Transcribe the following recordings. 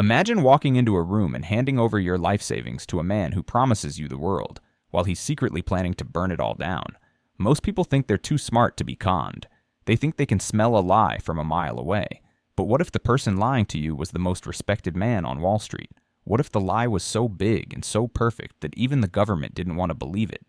Imagine walking into a room and handing over your life savings to a man who promises you the world, while he's secretly planning to burn it all down. Most people think they're too smart to be conned. They think they can smell a lie from a mile away. But what if the person lying to you was the most respected man on Wall Street? What if the lie was so big and so perfect that even the government didn't want to believe it?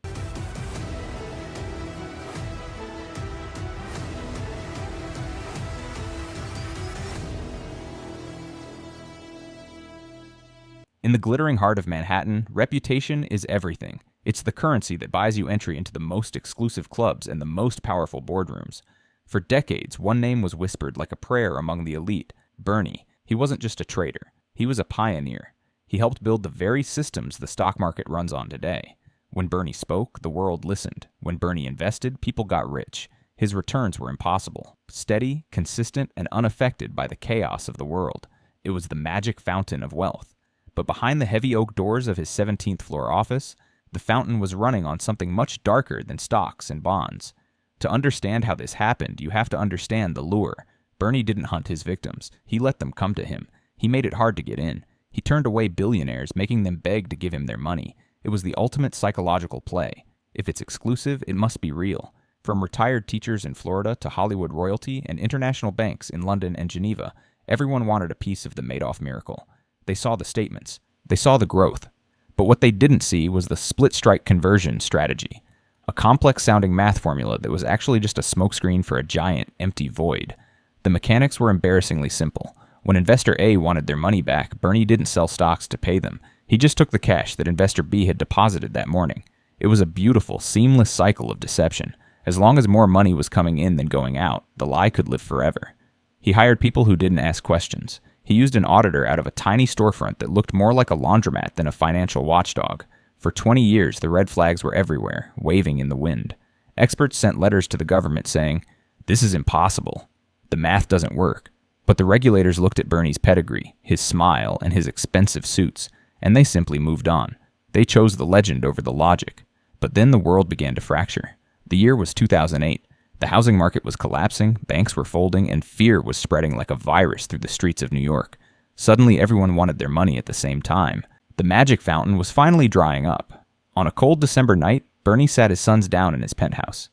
In the glittering heart of Manhattan, reputation is everything. It's the currency that buys you entry into the most exclusive clubs and the most powerful boardrooms. For decades, one name was whispered like a prayer among the elite: Bernie. He wasn't just a trader. He was a pioneer. He helped build the very systems the stock market runs on today. When Bernie spoke, the world listened. When Bernie invested, people got rich. His returns were impossible, steady, consistent, and unaffected by the chaos of the world. It was the magic fountain of wealth. But behind the heavy oak doors of his 17th floor office, the fountain was running on something much darker than stocks and bonds. To understand how this happened, you have to understand the lure. Bernie didn't hunt his victims. He let them come to him. He made it hard to get in. He turned away billionaires, making them beg to give him their money. It was the ultimate psychological play. If it's exclusive, it must be real. From retired teachers in Florida to Hollywood royalty and international banks in London and Geneva, everyone wanted a piece of the Madoff miracle. They saw the statements. They saw the growth. But what they didn't see was the split-strike conversion strategy, a complex-sounding math formula that was actually just a smokescreen for a giant, empty void. The mechanics were embarrassingly simple. When investor A wanted their money back, Bernie didn't sell stocks to pay them. He just took the cash that investor B had deposited that morning. It was a beautiful, seamless cycle of deception. As long as more money was coming in than going out, the lie could live forever. He hired people who didn't ask questions. He used an auditor out of a tiny storefront that looked more like a laundromat than a financial watchdog. For 20 years, the red flags were everywhere, waving in the wind. Experts sent letters to the government saying, "This is impossible. The math doesn't work." But the regulators looked at Bernie's pedigree, his smile, and his expensive suits, and they simply moved on. They chose the legend over the logic. But then the world began to fracture. The year was 2008. The housing market was collapsing, banks were folding, and fear was spreading like a virus through the streets of New York. Suddenly, everyone wanted their money at the same time. The magic fountain was finally drying up. On a cold December night, Bernie sat his sons down in his penthouse.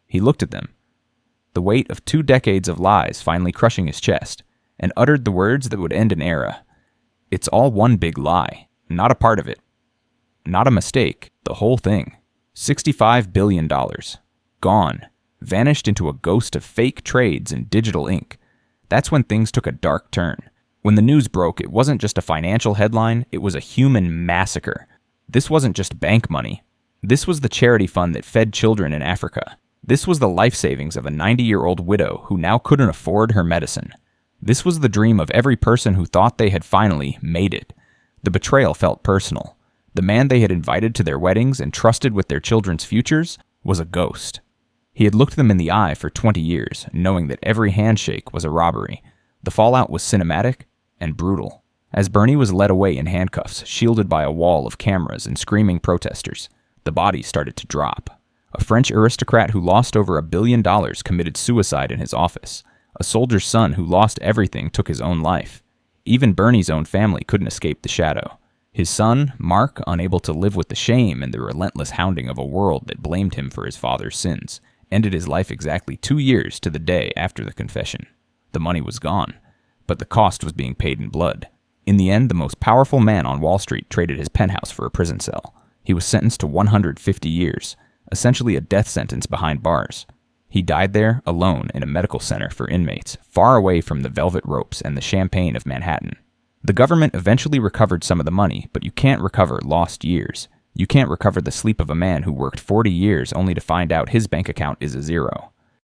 He looked at them, the weight of 2 decades of lies finally crushing his chest, and uttered the words that would end an era. "It's all one big lie, not a part of it. Not a mistake, the whole thing. $65 billion. Gone. Vanished into a ghost of fake trades and digital ink." That's when things took a dark turn. When the news broke, it wasn't just a financial headline, it was a human massacre. This wasn't just bank money. This was the charity fund that fed children in Africa. This was the life savings of a 90-year-old widow who now couldn't afford her medicine. This was the dream of every person who thought they had finally made it. The betrayal felt personal. The man they had invited to their weddings and trusted with their children's futures was a ghost. He had looked them in the eye for 20 years, knowing that every handshake was a robbery. The fallout was cinematic and brutal. As Bernie was led away in handcuffs, shielded by a wall of cameras and screaming protesters, the bodies started to drop. A French aristocrat who lost over $1 billion committed suicide in his office. A soldier's son who lost everything took his own life. Even Bernie's own family couldn't escape the shadow. His son, Mark, unable to live with the shame and the relentless hounding of a world that blamed him for his father's sins, ended his life exactly 2 years to the day after the confession. The money was gone, but the cost was being paid in blood. In the end, the most powerful man on Wall Street traded his penthouse for a prison cell. He was sentenced to 150 years, essentially a death sentence behind bars. He died there, alone, in a medical center for inmates, far away from the velvet ropes and the champagne of Manhattan. The government eventually recovered some of the money, but you can't recover lost years. You can't recover the sleep of a man who worked 40 years only to find out his bank account is a zero.